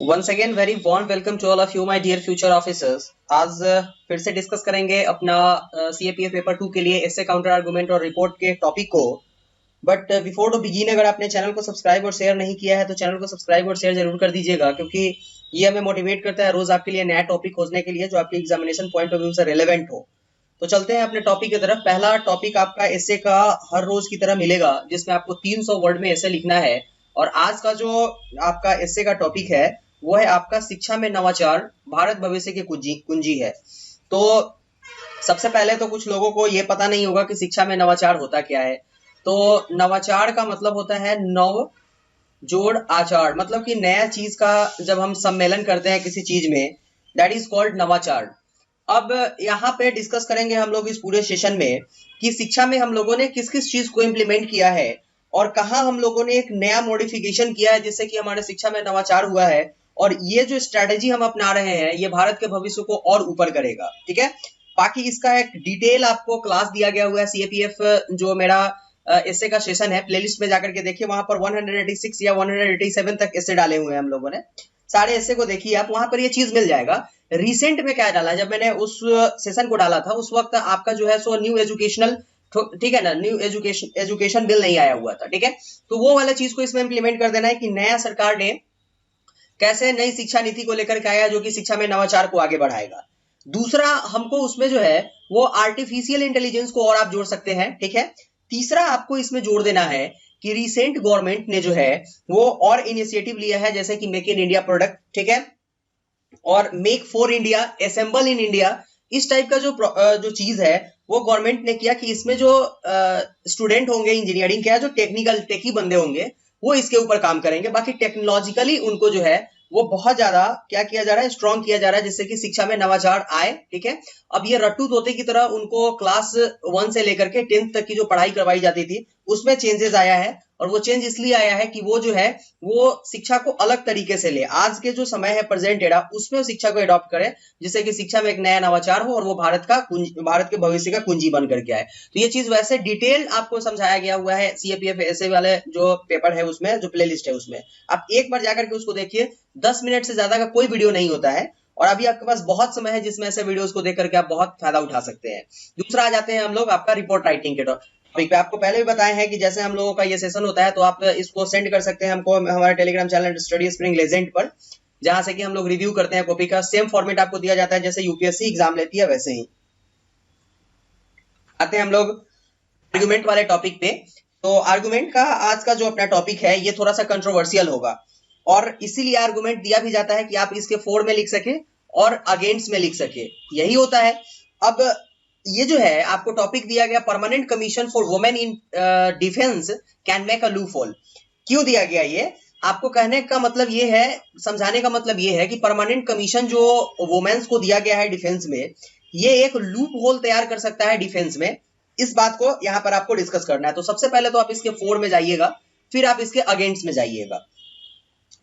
Once again very warm welcome to all of you my dear future officers. आज फिर से discuss करेंगे अपना सीएपीएफ पेपर 2 के लिए एसे काउंटर आर्गुमेंट और रिपोर्ट के टॉपिक को। बट बिफोर टू बिगिन, अगर आपने चैनल को सब्सक्राइब और शेयर नहीं किया है तो चैनल को सब्सक्राइब और शेयर जरूर कर दीजिएगा, क्योंकि ये हमें मोटिवेट करता है रोज आपके लिए नया टॉपिक खोजने के लिए जो आपके एग्जामिनेशन पॉइंट ऑफ व्यू से रिलेवेंट हो। तो चलते हैं अपने टॉपिक की तरफ। पहला टॉपिक आपका एसे का हर रोज की तरह मिलेगा, जिसमें आपको 300 वर्ड में एसे लिखना है। और आज का जो आपका एसे का टॉपिक है वो है आपका शिक्षा में नवाचार, भारत भविष्य की कुंजी है। तो सबसे पहले तो कुछ लोगों को ये पता नहीं होगा कि शिक्षा में नवाचार होता क्या है। तो नवाचार का मतलब होता है नव जोड़ आचार, मतलब कि नया चीज का जब हम सम्मेलन करते हैं किसी चीज में, दैट इज कॉल्ड नवाचार। अब यहाँ पे डिस्कस करेंगे हम लोग इस पूरे सेशन में कि शिक्षा में हम लोगों ने किस किस चीज को इम्प्लीमेंट किया है और कहाँ हम लोगों ने एक नया मॉडिफिकेशन किया है जिससे कि हमारे शिक्षा में नवाचार हुआ है। और ये जो स्ट्रेटेजी हम अपना रहे हैं ये भारत के भविष्य को और ऊपर करेगा, ठीक है। बाकी इसका एक डिटेल आपको क्लास दिया गया हुआ है सीएपीएफ जो मेरा एसे का सेशन है, प्लेलिस्ट में जाकर के देखिए, वहां पर 186 या 187 तक एसे डाले हुए हैं हम लोगों ने। सारे एसे को देखिए आप, वहां पर ये चीज मिल जाएगा। रिसेंट में क्या डाला, जब मैंने उस सेशन को डाला था उस वक्त आपका जो है सो न्यू एजुकेशनल, ठीक है ना, न्यू एजुकेशन बिल नहीं आया हुआ था, ठीक है। तो वो वाला चीज को इसमें इंप्लीमेंट कर देना है कि नया सरकार ने कैसे नई शिक्षा नीति को लेकर के आया जो कि शिक्षा में नवाचार को आगे बढ़ाएगा। दूसरा, हमको उसमें जो है वो आर्टिफिशियल इंटेलिजेंस को और आप जोड़ सकते हैं, ठीक है। तीसरा, आपको इसमें जोड़ देना है कि रिसेंट गवर्नमेंट ने जो है वो और इनिशिएटिव लिया है, जैसे कि मेक इन इंडिया प्रोडक्ट, ठीक है, और make for India, assemble in India. इस टाइप का जो चीज है वो गवर्नमेंट ने किया कि इसमें जो स्टूडेंट होंगे इंजीनियरिंग के, जो टेक्निकल टेकी बंदे होंगे वो इसके ऊपर काम करेंगे। बाकी टेक्नोलॉजिकली उनको जो है वो बहुत ज्यादा क्या किया जा रहा है, स्ट्रॉन्ग किया जा रहा है, जिससे कि शिक्षा में नवाचार आए, ठीक है। अब ये रट्टू तोते की तरह उनको क्लास 1 से लेकर के 10th तक की जो पढ़ाई करवाई जाती थी उसमें चेंजेस आया है। और वो चेंज इसलिए आया है कि वो जो है वो शिक्षा को अलग तरीके से ले, आज के जो समय है प्रेजेंट एरा उसमें शिक्षा को अडॉप्ट करे, जिससे कि शिक्षा में एक नया नवाचार हो और वो भारत के भविष्य का कुंजी बन करके आए। तो ये चीज वैसे डिटेल आपको समझाया गया हुआ है सीएपीएफ एसे वाले जो पेपर है उसमें, जो प्लेलिस्ट है उसमें आप एक बार जाकर के उसको देखिए। 10 मिनट से ज्यादा का कोई वीडियो नहीं होता है और अभी आपके पास बहुत समय है जिसमें ऐसे वीडियोस को देख करके आप बहुत फायदा उठा सकते हैं। दूसरा आ जाते हैं हम लोग आपका रिपोर्ट राइटिंग के टॉपिक पे। आपको पहले भी बताया है कि जैसे हम लोगों का ये सेशन होता है तो आप इसको सेंड कर सकते हैं हमको हमारे Telegram channel study spring legend पर, जहां से कि हम लोग रिव्यू करते हैं कॉपी का। सेम फॉर्मेट आपको दिया जाता है जैसे यूपीएससी एग्जाम लेती है वैसे ही। आते हैं हम लोग आर्गुमेंट वाले टॉपिक पे। तो आर्गुमेंट का आज का जो अपना टॉपिक है ये थोड़ा सा कंट्रोवर्शियल होगा और इसीलिए आर्गुमेंट दिया भी जाता है कि आप इसके फॉर में लिख सके और अगेंस्ट में लिख सके, यही होता है। अब ये जो है आपको टॉपिक दिया गया, permanent commission for women in defence can make a loophole. क्यों दिया गया ये, आपको कहने का मतलब ये है, समझाने का मतलब ये है कि परमानेंट कमीशन जो वुमेन्स को दिया गया है डिफेंस में, ये एक लूप होल तैयार कर सकता है डिफेंस में। इस बात को यहाँ पर आपको डिस्कस करना है। तो सबसे पहले तो आप इसके फॉर में जाइएगा, फिर आप इसके अगेंस्ट में जाइएगा।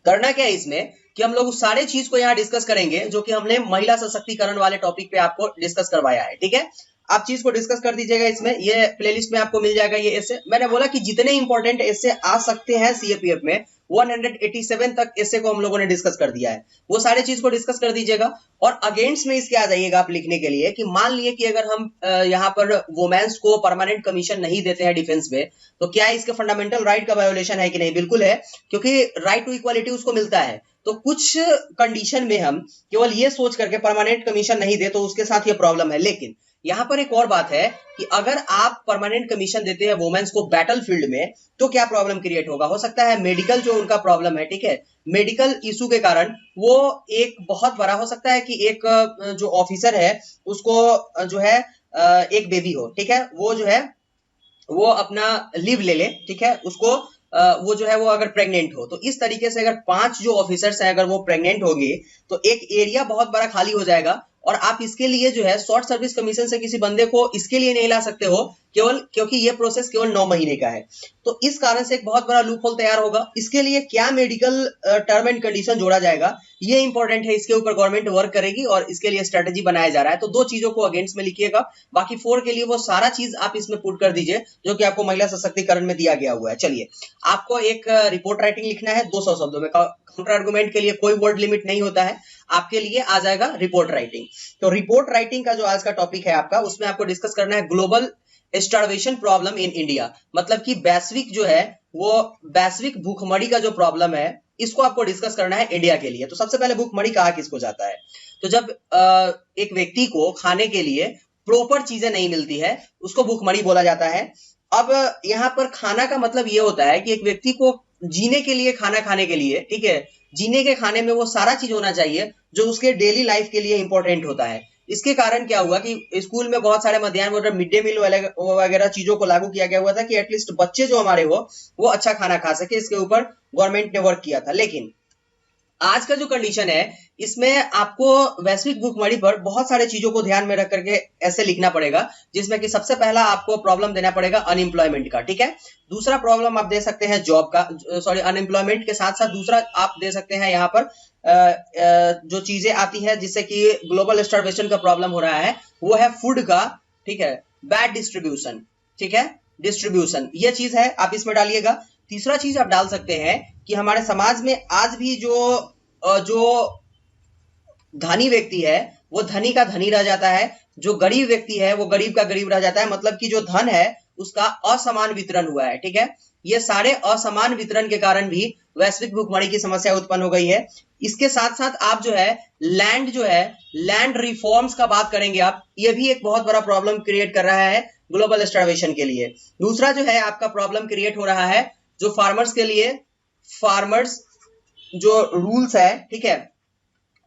करना क्या है इसमें कि हम लोग उस सारे चीज को यहाँ डिस्कस करेंगे जो कि हमने महिला सशक्तिकरण वाले टॉपिक पे आपको डिस्कस करवाया है, ठीक है। आप चीज को डिस्कस कर दीजिएगा इसमें, ये प्लेलिस्ट में आपको मिल जाएगा ये एसे। मैंने बोला कि जितने इंपॉर्टेंट एसे आ सकते हैं सीएपीएफ में 187 तक एसे को हम लोगों ने डिस्कस कर दिया है, वो सारे चीज को डिस्कस कर दीजिएगा। और अगेंस्ट में इसके आ जाइएगा आप लिखने के लिए कि मान लिए कि अगर हम यहाँ पर वुमेन्स को परमानेंट कमीशन नहीं देते हैं डिफेंस में तो क्या इसके फंडामेंटल राइट का वायोलेशन है कि नहीं। बिल्कुल है, क्योंकि राइट टू इक्वालिटी उसको मिलता है। तो कुछ कंडीशन में हम केवल ये सोच करके परमानेंट कमीशन नहीं दे तो उसके साथ ये प्रॉब्लम है। लेकिन यहाँ पर एक और बात है कि अगर आप परमानेंट कमीशन देते हैं वुमेन्स को बैटल फील्ड में तो क्या प्रॉब्लम क्रिएट होगा। हो सकता है मेडिकल जो उनका प्रॉब्लम है, ठीक है, मेडिकल इशू के कारण वो एक बहुत बड़ा हो सकता है कि एक जो ऑफिसर है उसको जो है एक बेबी हो, ठीक है, वो जो है वो अपना लीव ले ले, ठीक है, उसको वो जो है वो अगर प्रेग्नेंट हो तो इस तरीके से अगर 5 जो ऑफिसर्स हैं अगर वो प्रेग्नेंट होंगे तो एक एरिया बहुत बड़ा खाली हो जाएगा। और आप इसके लिए जो है शॉर्ट सर्विस कमीशन से किसी बंदे को इसके लिए नहीं ला सकते हो केवल क्योंकि ये प्रोसेस केवल 9 महीने का है। तो इस कारण से एक बहुत बड़ा लूप होल तैयार होगा। इसके लिए क्या मेडिकल टर्म एंड कंडीशन जोड़ा जाएगा, ये इंपॉर्टेंट है, इसके ऊपर गवर्नमेंट वर्क करेगी और इसके लिए स्ट्रेटेजी बनाया जा रहा है। तो 2 चीजों को अगेंस्ट में लिखिएगा, बाकी 4 के लिए वो सारा चीज आप इसमें पुट कर दीजिए जो कि आपको महिला सशक्तिकरण में दिया गया हुआ है। चलिए, आपको एक रिपोर्ट राइटिंग लिखना है 200 शब्दों में। काउंटर आर्गुमेंट के लिए कोई वर्ड लिमिट नहीं होता है, आपके लिए आ जाएगा रिपोर्ट राइटिंग। तो रिपोर्ट राइटिंग का जो आज का टॉपिक है आपका, उसमें आपको डिस्कस करना है global starvation problem in India. मतलब कि वैश्विक जो है वो वैश्विक भूखमरी का जो प्रॉब्लम है, इसको आपको डिस्कस करना है इंडिया के लिए। तो सबसे पहले भूखमरी कहा किसको जाता है, तो जब एक व्यक्ति को खाने के लिए प्रॉपर चीजें नहीं मिलती है, उसको भूखमरी बोला जाता है। अब यहाँ पर खाना का मतलब ये होता है कि एक व्यक्ति को जीने के लिए, खाना खाने के लिए, ठीक है, जीने के खाने में वो सारा चीज होना चाहिए जो उसके डेली लाइफ के लिए इंपॉर्टेंट होता है। इसके कारण क्या हुआ कि स्कूल में बहुत सारे मध्याह्न भोजन, मिड डे मील वगैरह चीजों को लागू किया गया हुआ था कि एटलीस्ट बच्चे जो हमारे वो अच्छा खाना खा सके। इसके ऊपर गवर्नमेंट ने वर्क किया था। लेकिन आज का जो कंडीशन है, इसमें आपको वैश्विक भूखमरी पर बहुत सारे चीजों को ध्यान में रख करके ऐसे लिखना पड़ेगा, जिसमें कि सबसे पहला आपको प्रॉब्लम देना पड़ेगा अनएम्प्लॉयमेंट का, ठीक है। दूसरा प्रॉब्लम आप दे सकते हैं जॉब का, सॉरी अनएम्प्लॉयमेंट के साथ साथ दूसरा आप दे सकते हैं यहाँ पर जो चीजें आती है जिससे कि ग्लोबल स्टार्वेशन का प्रॉब्लम हो रहा है, वो है फूड का, ठीक है, बैड डिस्ट्रीब्यूशन, ठीक है, डिस्ट्रीब्यूशन, ये चीज है, आप इसमें डालिएगा। तीसरा चीज आप डाल सकते हैं कि हमारे समाज में आज भी जो धनी व्यक्ति है वो धनी का धनी रह जाता है, जो गरीब व्यक्ति है वो गरीब का गरीब रह जाता है। मतलब कि जो धन है उसका असमान वितरण हुआ है, ठीक है। ये सारे असमान वितरण के कारण भी वैश्विक भूखमरी की समस्या उत्पन्न हो गई है। इसके साथ साथ आप जो है लैंड रिफॉर्म्स का बात करेंगे आप, ये भी एक बहुत बड़ा प्रॉब्लम क्रिएट कर रहा है ग्लोबल स्टार्वेशन के लिए। दूसरा जो है आपका प्रॉब्लम क्रिएट हो रहा है जो फार्मर्स के लिए, फार्मर्स जो रूल्स है, ठीक है,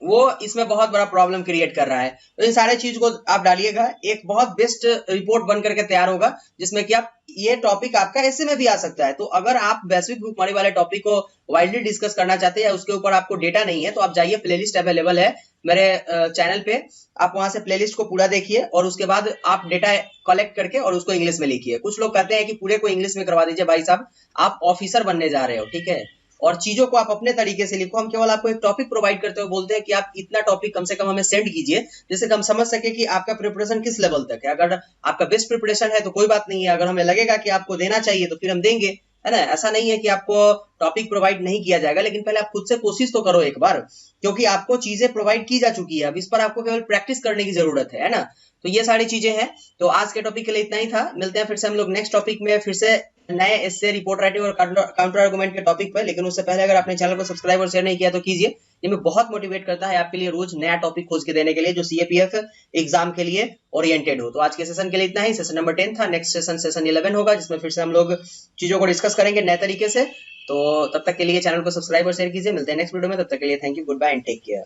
वो इसमें बहुत बड़ा प्रॉब्लम क्रिएट कर रहा है। तो इन सारे चीज को आप डालिएगा, एक बहुत बेस्ट रिपोर्ट बन करके तैयार होगा, जिसमें कि आप ये टॉपिक आपका ऐसे में भी आ सकता है। तो अगर आप वैश्विक भूखमरी वाले टॉपिक को वाइडली डिस्कस करना चाहते हैं या उसके ऊपर आपको डेटा नहीं है, तो आप जाइए, प्लेलिस्ट अवेलेबल है मेरे चैनल पे, आप वहां से प्लेलिस्ट को पूरा देखिए और उसके बाद आप डेटा कलेक्ट करके और उसको इंग्लिश में लिखिए। कुछ लोग कहते हैं कि पूरे को इंग्लिश में करवा दीजिए। भाई साहब, आप ऑफिसर बनने जा रहे हो, ठीक है, और चीजों को आप अपने तरीके से लिखो। हम केवल आपको एक टॉपिक प्रोवाइड करते हुए बोलते हैं कि आप इतना टॉपिक कम से कम हमें सेंड कीजिए, जिससे कि हम समझ सके कि आपका प्रिपरेशन किस लेवल तक है। अगर आपका बेस्ट प्रिपरेशन है तो कोई बात नहीं है, अगर हमें लगेगा कि आपको देना चाहिए तो फिर हम देंगे, है ना। ऐसा नहीं है कि आपको टॉपिक प्रोवाइड नहीं किया जाएगा, लेकिन पहले आप खुद से कोशिश तो करो एक बार, क्योंकि आपको चीजें प्रोवाइड की जा चुकी है, अब इस पर आपको केवल प्रैक्टिस करने की जरूरत है ना। तो ये सारी चीजें हैं। तो आज के टॉपिक के लिए इतना ही था। मिलते हैं फिर से हम लोग नेक्स्ट टॉपिक में, फिर से नए एस्से, रिपोर्ट राइटिंग और काउंटर आर्गुमेंट के टॉपिक पर। लेकिन उससे पहले अगर आपने चैनल को सब्सक्राइब और शेयर नहीं किया तो कीजिए। ये हमें बहुत मोटिवेट करता है आपके लिए रोज नया टॉपिक खोज के देने के लिए, जो सीएपीएफ एग्जाम के लिए ओरिएंटेड हो। तो आज के सेशन के लिए इतना ही। सेशन नंबर 10 था। नेक्स्ट सेशन 11 होगा, जिसमें फिर से हम लोग चीजों को डिस्कस करेंगे नए तरीके से। तो तब तक के लिए चैनल को सब्सक्राइब और शेयर कीजिए। मिलते हैं नेक्स्ट वीडियो में, तब तक के लिए thank you, goodbye and take care.